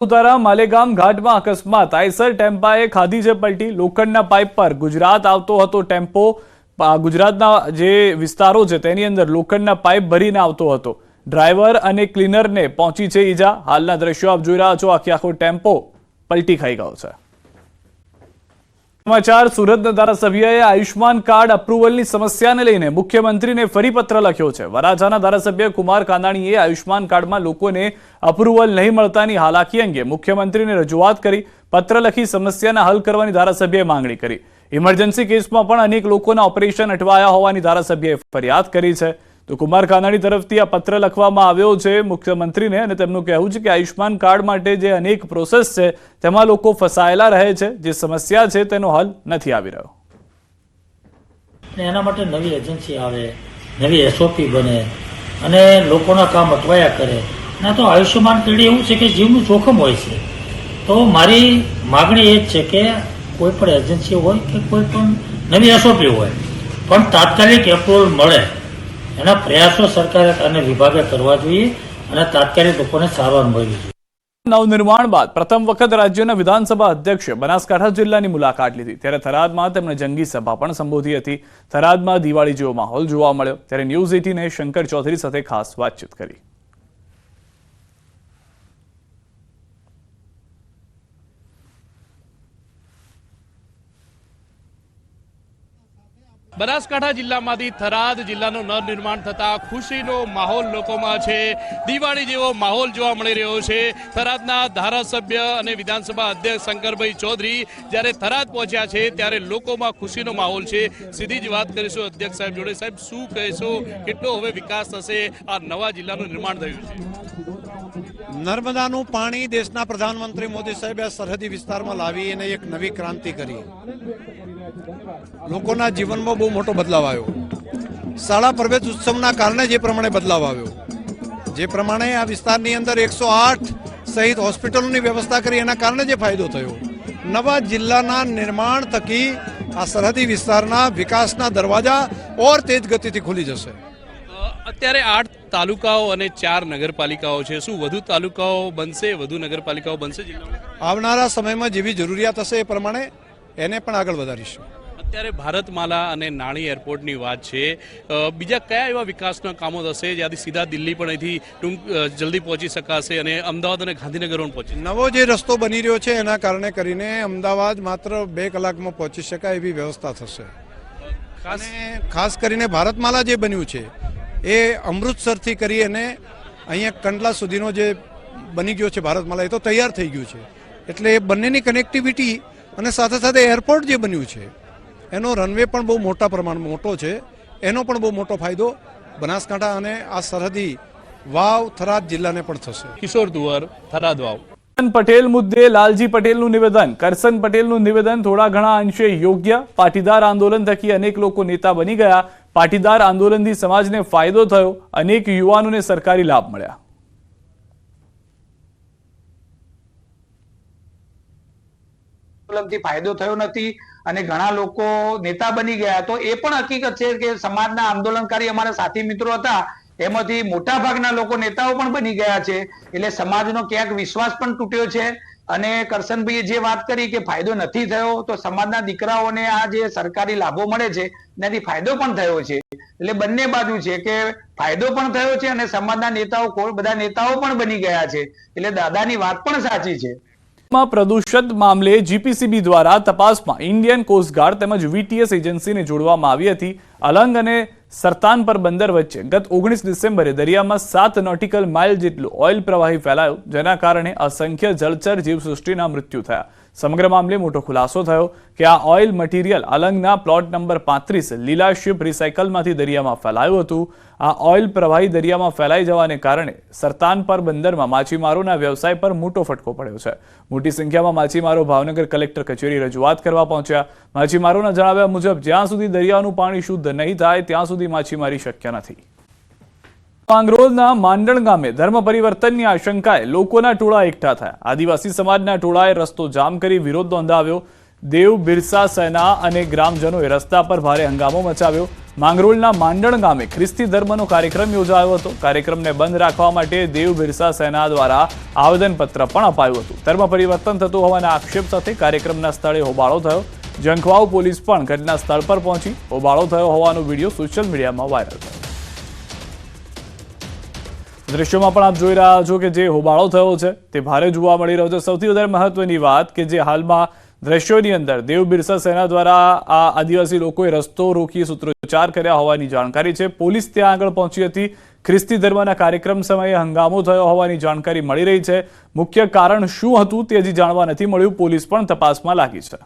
ઉતારા માલેગામ ઘાટમાં અકસ્માત આઈસર ટેમ્પાએ ખાધી છે પલટી લોખંડના પાઇપ પર ગુજરાત આવતો હતો ટેમ્પો ગુજરાતના જે વિસ્તારો છે તેની અંદર લોખંડના પાઇપ ભરીને આવતો હતો ડ્રાઈવર અને ક્લીનરને પહોંચી છે ઈજા હાલના દ્રશ્યો આપ જોઈ રહ્યા છો આખો ટેમ્પો પલટી ખાઈ ગયો છે સમાચાર સુરતના ધારાસભ્યએ આયુષ્માન કાર્ડ અપ્રુવલની સમસ્યાને લઈને મુખ્યમંત્રીને ફરી પત્ર લખ્યો છે વરાછાના ધારાસભ્ય કુમાર કાનાણીએ આયુષ્માન કાર્ડમાં લોકોને અપ્રુવલ નહીં મળતાની હાલાકી અંગે મુખ્યમંત્રીને રજૂઆત કરી પત્ર લખી સમસ્યાને હલ કરવાની ધારાસભ્યએ માંગણી કરી ઇમરજન્સી કેસમાં પણ અનેક લોકોના ઓપરેશન અટવાયા હોવાની ધારાસભ્યએ ફરિયાદ કરી છે તો કુમાર કાનાણી તરફથી આ પત્ર લખવામાં આવ્યો છે મુખ્યમંત્રીને અને તેમનું કહેવું છે કે આયુષ્માન કાર્ડ માટે જે અનેક પ્રોસેસ છે તેમાં લોકો ફસાયેલા રહે છે જે સમસ્યા છે તેનો હલ નથી આવી રહ્યો એના માટે નવી એજન્સી આવે નવી એસઓપી બને અને લોકોના કામ અટવાયા કરે ના તો આયુષ્યમાન કાર્ડ એવું છે કે જીવનું જોખમ હોય છે તો મારી માગણી એ જ છે કે કોઈ પણ એજન્સી હોય કે કોઈ પણ નવી એસઓપી હોય પણ તાત્કાલિક એપ્રુવલ મળે એના પ્રયાસો સરકારે અને વિભાગે કરવા જોઈએ અને તાત્કાલિક લોકોને સારવાર મળવી જોઈએ નવનિર્માણ બાદ પ્રથમ વખત રાજ્યના વિધાનસભા અધ્યક્ષે બનાસકાંઠા જિલ્લાની મુલાકાત લીધી ત્યારે થરાદમાં તેમણે જંગી સભા પણ સંબોધી હતી થરાદમાં દિવાળી જેવો માહોલ જોવા મળ્યો ત્યારે ન્યૂઝ 18 શંકર ચૌધરી સાથે ખાસ વાતચીત કરી બનાસકાંઠા જિલ્લામાંથી થરાદ જિલ્લાનું નવનિર્માણ થતા ખુશીનો માહોલ લોકોમાં છે દિવાળી જેવો માહોલ જોવા મળી રહ્યો છે થરાદના ધારાસભ્ય અને વિધાનસભા અધ્યક્ષ શંકરભાઈ ચૌધરી જ્યારે થરાદ પહોંચ્યા છે ત્યારે લોકોમાં ખુશીનો માહોલ છે સીધી જ વાત કરીશું અધ્યક્ષ સાહેબ જોડે સાહેબ શું કહેશો કેટલો હવે વિકાસ થશે આ નવા જિલ્લાનું નિર્માણ થયું છે નર્મદાનું પાણી દેશના પ્રધાનમંત્રી મોદી સાહેબે સરહદી વિસ્તારમાં લાવી અને એક નવી ક્રાંતિ કરી લોકોના જીવનમાં બહુ મોટો બદલાવ આવ્યો શાળા પ્રવેશ ઉત્સવના કારણે જે પ્રમાણે બદલાવ આવ્યો જે પ્રમાણે આ વિસ્તારની અંદર 108 સહિત હોસ્પિટલોની વ્યવસ્થા કરી એના કારણે જે ફાયદો થયો નવા જિલ્લાના નિર્માણ થકી આ સરહદી વિસ્તારના વિકાસના દરવાજા ઓર તેજ ગતિથી ખુલી જશે અત્યારે 8 તાલુકાઓ અને 4 નગરપાલિકાઓ છે શું વધુ તાલુકાઓ બનશે વધુ નગરપાલિકાઓ બનશે જિલ્લામાં આવનારા સમયમાં જેવી જરૂરિયાત હશે એ પ્રમાણે એને પણ આગળ વધારીશું અત્યારે ભારતમાલા અને નાણી એરપોર્ટની વાત છે બીજા કયા એવા વિકાસના કામો થશે જ્યાંથી સીધા દિલ્હી પણ અહીંથી જલ્દી પહોંચી શકાશે અને અમદાવાદ અને ગાંધીનગર પણ પહોંચી નવો જે રસ્તો બની રહ્યો છે એના કારણે કરીને અમદાવાદ માત્ર 2 કલાકમાં પહોંચી શકાય એવી વ્યવસ્થા થશે ખાસ કરીને ભારતમાલા જે બન્યું છે એ અમૃતસરથી કરી અને અહીંયા કંડલા સુધીનો જે બની ગયો છે ભારતમાલા એ તો તૈયાર થઈ ગયું છે એટલે એ બંનેની કનેક્ટિવિટી અને સાથે સાથે એરપોર્ટ જે બન્યું છે એનો રનવે પણ બહુ મોટા પ્રમાણમાં મોટો છે એનો પણ બહુ મોટો ફાયદો બનાસકાંઠા અને આ સરહદી વાવ થરાદ જિલ્લાને પણ થશે કિશોર દુવર થરાદ વાવ પટેલ મુદ્દે લાલજી પટેલનું નિવેદન કરસન પટેલનું નિવેદન થોડા ઘણા અંશે યોગ્ય પાટીદાર આંદોલન થકી અનેક લોકો નેતા બની ગયા પાટીદાર આંદોલનથી સમાજને ફાયદો થયો અનેક યુવાનોને સરકારી લાભ મળ્યા થી ફાયદો થયો નથી અને ઘણા લોકો નેતા બની ગયા તો એ પણ હકીકત છે કે સમાજના આંદોલનકારી અમારા સાથી મિત્રો હતા એમાંથી મોટા ભાગના લોકો નેતાઓ પણ બની ગયા છે એટલે સમાજનો ક્યાંક વિશ્વાસ પણ તૂટ્યો છે અને કરશનભાઈએ જે વાત કરી કે ફાયદો નથી થયો તો સમાજના દીકરાઓને આ જે સરકારી લાભો મળે છે એનાથી ફાયદો પણ થયો છે એટલે બંને બાજુ છે કે ફાયદો પણ થયો છે અને સમાજના નેતાઓ બધા નેતાઓ પણ બની ગયા છે એટલે દાદાની વાત પણ સાચી છે પ્રદૂષણ મામલે જીપીસીબી દ્વારા તપાસમાં ઇન્ડિયન કોસ્ટગાર્ડ તેમજ વીટીએસ એજન્સીને જોડવામાં આવી હતી અલંગ અને સરતાનપર બંદર વચ્ચે ગત 19 ડિસેમ્બરે દરિયામાં 7 નોટિકલ માઇલ જેટલું ઓઇલ પ્રવાહી ફેલાયું જેના કારણે અસંખ્ય જળચર જીવસૃષ્ટિના મૃત્યુ થયા સમગ્ર મામલે મોટો ખુલાસો થયો કે આ ઓઇલ મટીરિયલ અલંગના પ્લોટ નંબર 35 લીલા શિપ રિસાયકલમાંથી દરિયામાં ફેલાયું હતું આ ઓઇલ પ્રવાહી દરિયામાં ફેલાઈ જવાને કારણે સરતાનપર બંદરમાં માછીમારોના વ્યવસાય પર મોટો ફટકો પડ્યો છે મોટી સંખ્યામાં માછીમારો ભાવનગર કલેક્ટર કચેરી રજૂઆત કરવા પહોંચ્યા માછીમારોના જણાવ્યા મુજબ જ્યાં સુધી દરિયાનું પાણી શુદ્ધ નહીં થાય ત્યાં સુધી માછીમારી શક્ય નથી માંગરોળના માંડણ ગામે ધર્મ પરિવર્તનની આશંકાએ લોકોના ટોળા એકઠા થયા આદિવાસી સમાજના ટોળાએ રસ્તો જામ કરી વિરોધ નોંધાવ્યો દેવ બિરસા સેના અને ગ્રામજનોએ રસ્તા પર ભારે હંગામો મચાવ્યો. માંગરોળના માંડણ ગામે ખ્રિસ્તી ધર્મનો કાર્યક્રમ યોજાયો હતો. કાર્યક્રમને બંધ રાખવા માટે દેવ બિરસા સેના દ્વારા આવેદનપત્ર પણ અપાયું હતું. ધર્મ પરિવર્તન થતું હોવાના આક્ષેપ સાથે કાર્યક્રમના સ્થળે હોબાળો થયો. જંખવાવ પોલીસ પણ ઘટના સ્થળ પર પહોંચી હોબાળો થયો હોવાનો વિડીયો સોશિયલ મીડિયામાં વાયરલ થયો. દ્રશ્યોમાં પણ આપ જોઈ રહ્યા છો કે જે હોબાળો થયો છે તે ભારે જોવા મળી રહ્યો છે. સૌથી વધારે મહત્વની વાત કે જે હાલમાં દ્રશ્યોની અંદર દેવ બિરસા સેના દ્વારા આ આદિવાસી લોકોએ રસ્તો રોકી સૂત્રોચ્ચાર કર્યા હોવાની જાણકારી છે. પોલીસ ત્યાં આગળ પહોંચી હતી. ખ્રિસ્તી ધર્મના કાર્યક્રમ સમયે હંગામો થયો હોવાની જાણકારી મળી રહી છે. મુખ્ય કારણ શું હતું તે હજી જાણવા નથી મળ્યું. પોલીસ પણ તપાસમાં લાગી છે.